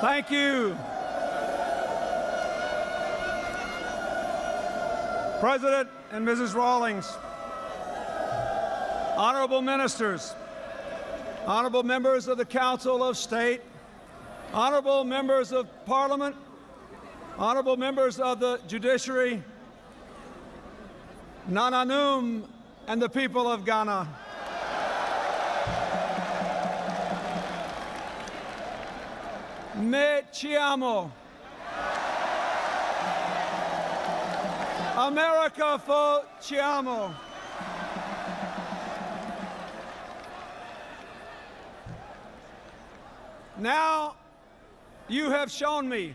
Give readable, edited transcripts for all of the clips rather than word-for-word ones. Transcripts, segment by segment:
Thank you. President and Mrs. Rawlings, honorable ministers, honorable members of the Council of State, honorable members of Parliament, honorable members of the Judiciary, nananom, and the people of Ghana. Mitsea. America for Chiamo. Now you have shown me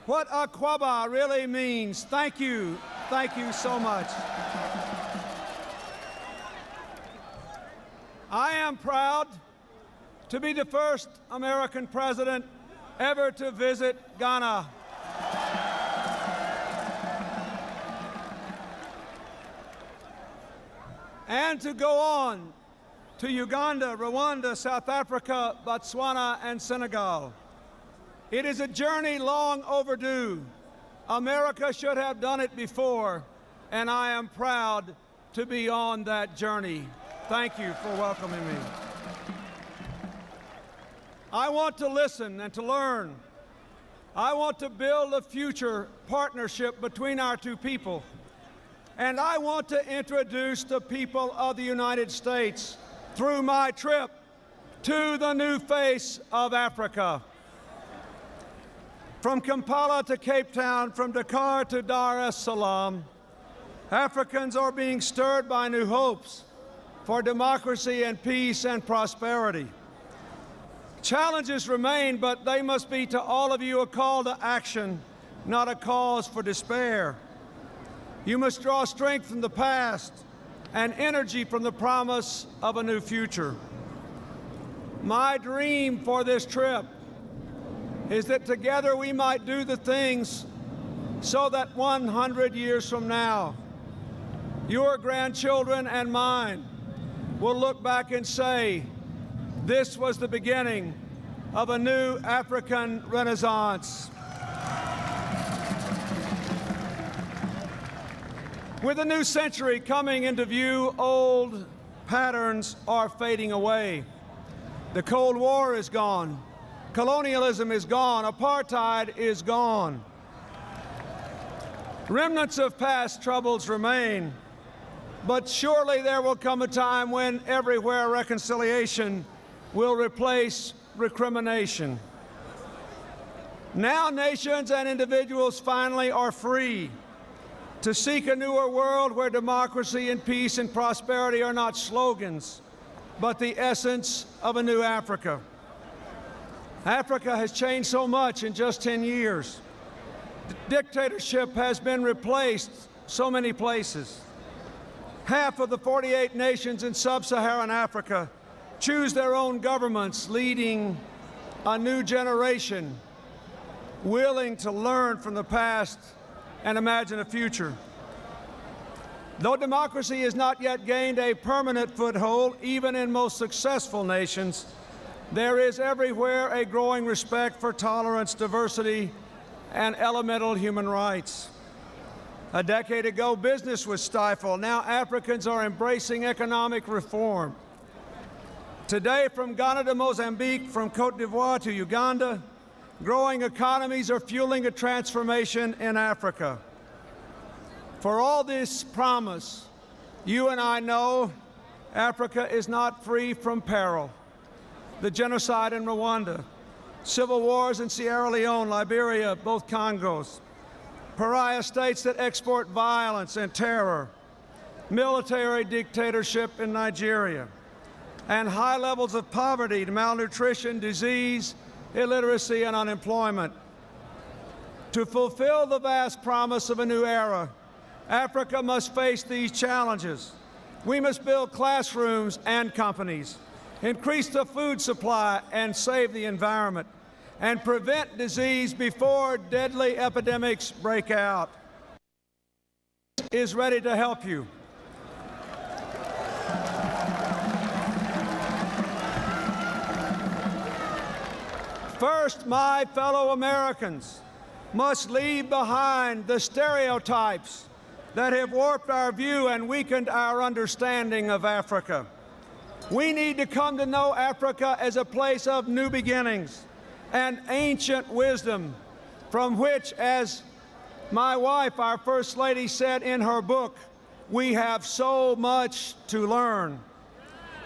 what akwaaba really means. Thank you so much. I am proud to be the first American president ever to visit Ghana. And to go on to Uganda, Rwanda, South Africa, Botswana, and Senegal. It is a journey long overdue. America should have done it before, and I am proud to be on that journey. Thank you for welcoming me. I want to listen and to learn. I want to build a future partnership between our two people. And I want to introduce the people of the United States through my trip to the new face of Africa. From Kampala to Cape Town, from Dakar to Dar-Es-Salaam, Africans are being stirred by new hopes for democracy and peace and prosperity. Challenges remain, but they must be to all of you a call to action, not a cause for despair. You must draw strength from the past and energy from the promise of a new future. My dream for this trip is that together we might do the things so that 100 years from now, your grandchildren and mine will look back and say, this was the beginning of a new African Renaissance. With a new century coming into view, old patterns are fading away. The Cold War is gone. Colonialism is gone. Apartheid is gone. Remnants of past troubles remain, but surely there will come a time when everywhere reconciliation will replace recrimination. Now nations and individuals finally are free to seek a newer world where democracy and peace and prosperity are not slogans, but the essence of a new Africa. Africa has changed so much in just 10 years. Dictatorship has been replaced so many places. Half of the 48 nations in sub-Saharan Africa choose their own governments, leading a new generation willing to learn from the past and imagine a future. Though democracy has not yet gained a permanent foothold, even in most successful nations, there is everywhere a growing respect for tolerance, diversity, and elemental human rights. A decade ago, business was stifled. Now Africans are embracing economic reform. Today, from Ghana to Mozambique, from Cote d'Ivoire to Uganda, growing economies are fueling a transformation in Africa. For all this promise, you and I know Africa is not free from peril. The genocide in Rwanda, civil wars in Sierra Leone, Liberia, both Congos, pariah states that export violence and terror, military dictatorship in Nigeria, and high levels of poverty, malnutrition, disease, illiteracy, and unemployment. To fulfill the vast promise of a new era, Africa must face these challenges. We must build classrooms and companies, increase the food supply and save the environment, and prevent disease before deadly epidemics break out. Is ready to help you. First, my fellow Americans must leave behind the stereotypes that have warped our view and weakened our understanding of Africa. We need to come to know Africa as a place of new beginnings and ancient wisdom from which, as my wife, our First Lady, said in her book, we have so much to learn.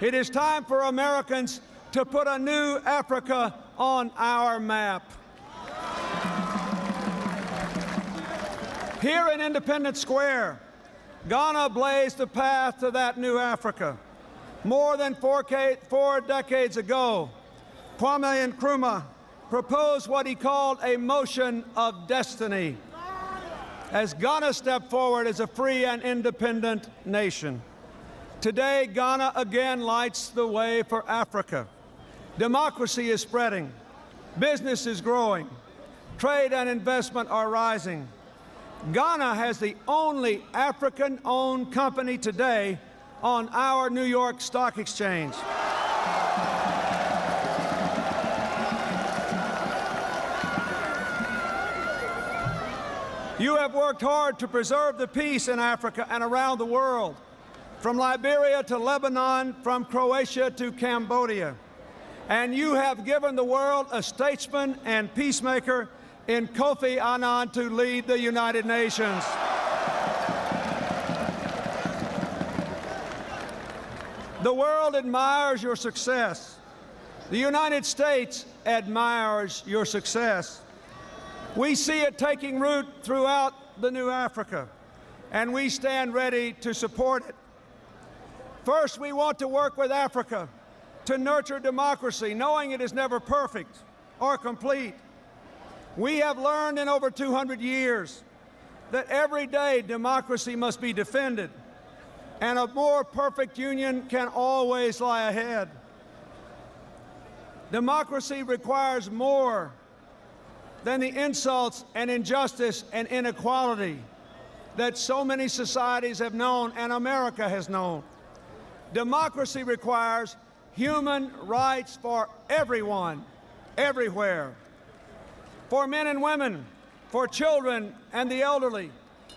It is time for Americans to put a new Africa on our map. Here in Independence Square, Ghana blazed the path to that new Africa. More than 4 decades ago, Kwame Nkrumah proposed what he called a motion of destiny as Ghana stepped forward as a free and independent nation. Today, Ghana again lights the way for Africa. Democracy is spreading, business is growing, trade and investment are rising. Ghana has the only African-owned company today on our New York Stock Exchange. You have worked hard to preserve the peace in Africa and around the world, from Liberia to Lebanon, from Croatia to Cambodia. And you have given the world a statesman and peacemaker in Kofi Annan to lead the United Nations. The world admires your success. The United States admires your success. We see it taking root throughout the new Africa, and we stand ready to support it. First, we want to work with Africa to nurture democracy, knowing it is never perfect or complete. We have learned in over 200 years that every day democracy must be defended, and a more perfect union can always lie ahead. Democracy requires more than the insults and injustice and inequality that so many societies have known and America has known. Democracy requires human rights for everyone, everywhere, for men and women, for children and the elderly,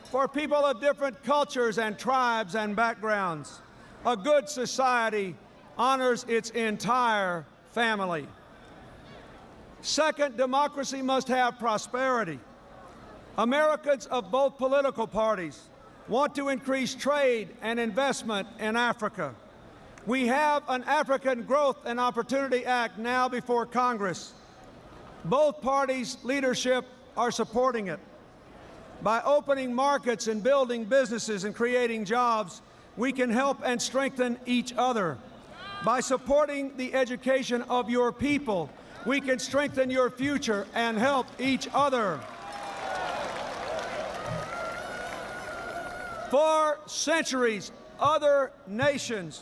for people of different cultures and tribes and backgrounds. A good society honors its entire family. Second, democracy must have prosperity. Americans of both political parties want to increase trade and investment in Africa. We have an African Growth and Opportunity Act now before Congress. Both parties' leadership are supporting it. By opening markets and building businesses and creating jobs, we can help and strengthen each other. By supporting the education of your people, we can strengthen your future and help each other. For centuries, other nations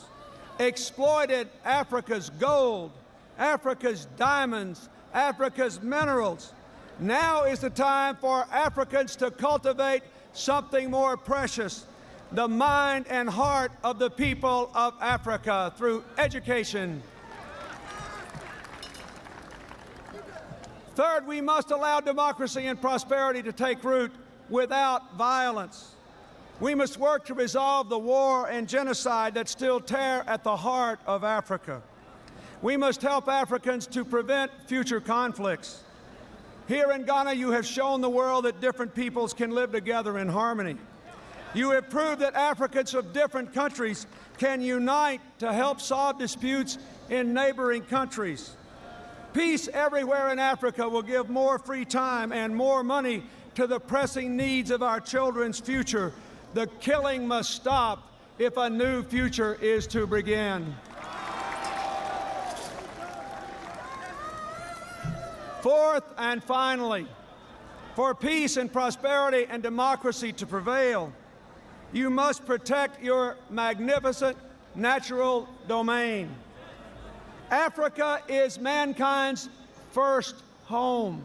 exploited Africa's gold, Africa's diamonds, Africa's minerals. Now is the time for Africans to cultivate something more precious, the mind and heart of the people of Africa through education. Third, we must allow democracy and prosperity to take root without violence. We must work to resolve the war and genocide that still tear at the heart of Africa. We must help Africans to prevent future conflicts. Here in Ghana, you have shown the world that different peoples can live together in harmony. You have proved that Africans of different countries can unite to help solve disputes in neighboring countries. Peace everywhere in Africa will give more free time and more money to the pressing needs of our children's future. The killing must stop if a new future is to begin. Fourth and finally, for peace and prosperity and democracy to prevail, you must protect your magnificent natural domain. Africa is mankind's first home.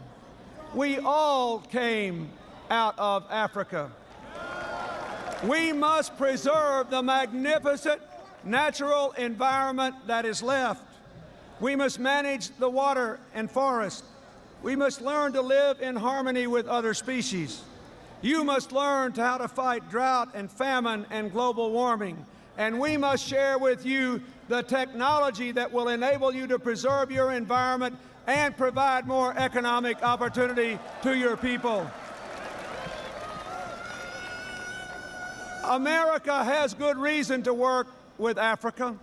We all came out of Africa. We must preserve the magnificent natural environment that is left. We must manage the water and forest, We must learn to live in harmony with other species. You must learn how to fight drought and famine and global warming. And we must share with you the technology that will enable you to preserve your environment and provide more economic opportunity to your people. America has good reason to work with Africa.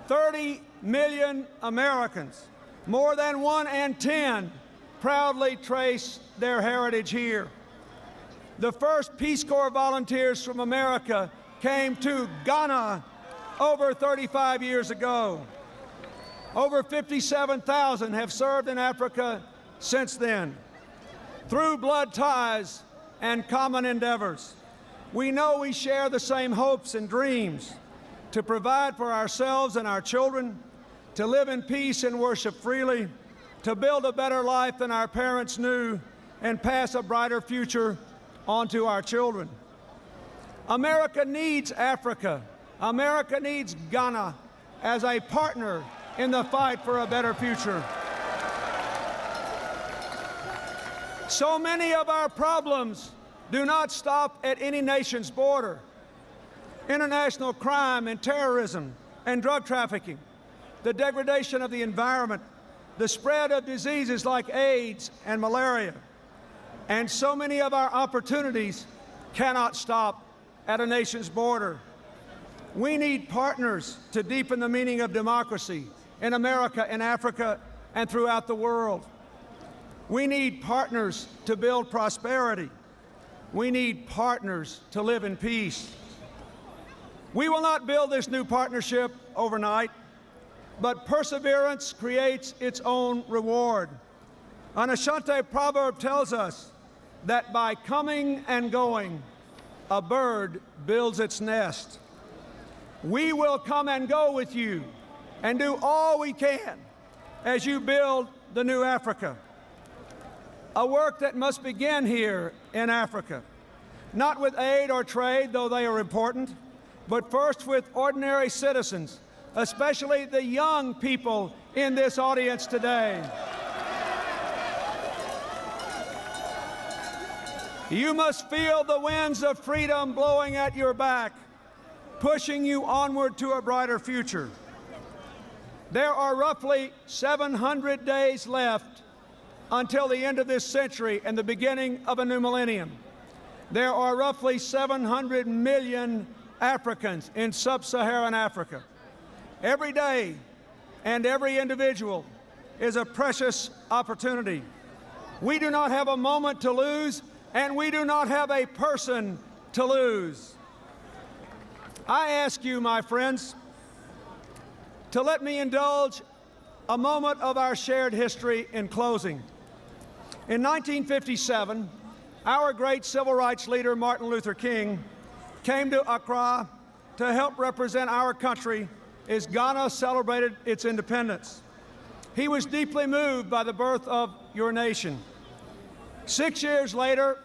30 million Americans, more than 1 in 10, proudly trace their heritage here. The first Peace Corps volunteers from America came to Ghana over 35 years ago. Over 57,000 have served in Africa since then. Through blood ties and common endeavors, we know we share the same hopes and dreams to provide for ourselves and our children, to live in peace and worship freely, to build a better life than our parents knew, and pass a brighter future on to our children. America needs Africa. America needs Ghana as a partner in the fight for a better future. So many of our problems do not stop at any nation's border. International crime and terrorism and drug trafficking, the degradation of the environment, the spread of diseases like AIDS and malaria, and so many of our opportunities cannot stop at a nation's border. We need partners to deepen the meaning of democracy in America, in Africa, and throughout the world. We need partners to build prosperity. We need partners to live in peace. We will not build this new partnership overnight, but perseverance creates its own reward. An Ashanti proverb tells us that by coming and going, a bird builds its nest. We will come and go with you and do all we can as you build the new Africa. A work that must begin here in Africa, not with aid or trade, though they are important, but first with ordinary citizens, especially the young people in this audience today. You must feel the winds of freedom blowing at your back, pushing you onward to a brighter future. There are roughly 700 days left until the end of this century and the beginning of a new millennium. There are roughly 700 million Africans in sub-Saharan Africa. Every day and every individual is a precious opportunity. We do not have a moment to lose, and we do not have a person to lose. I ask you, my friends, to let me indulge a moment of our shared history in closing. In 1957, our great civil rights leader, Martin Luther King, came to Accra to help represent our country as Ghana celebrated its independence. He was deeply moved by the birth of your nation. 6 years later,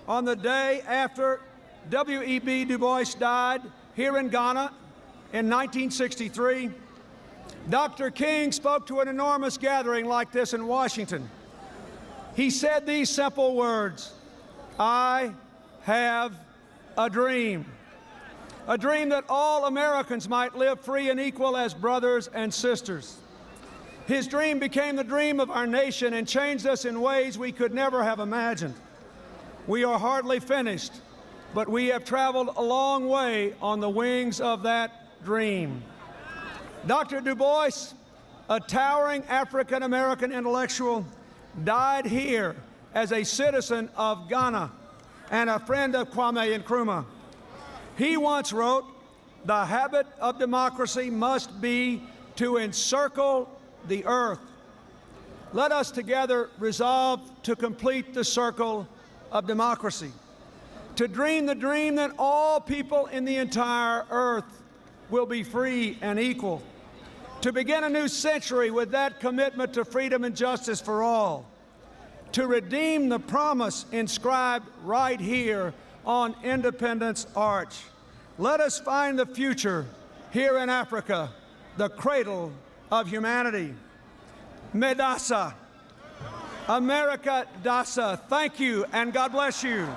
on the day after W.E.B. Du Bois died here in Ghana in 1963, Dr. King spoke to an enormous gathering like this in Washington. He said these simple words, "I have a dream that all Americans might live free and equal as brothers and sisters." His dream became the dream of our nation and changed us in ways we could never have imagined. We are hardly finished, but we have traveled a long way on the wings of that dream. Dr. Du Bois, a towering African-American intellectual, died here as a citizen of Ghana and a friend of Kwame Nkrumah. He once wrote, "The habit of democracy must be to encircle the earth." Let us together resolve to complete the circle of democracy, to dream the dream that all people in the entire earth will be free and equal, to begin a new century with that commitment to freedom and justice for all, to redeem the promise inscribed right here on Independence Arch. Let us find the future here in Africa, the cradle of humanity. Medasa. America Dasa. Thank you, and God bless you.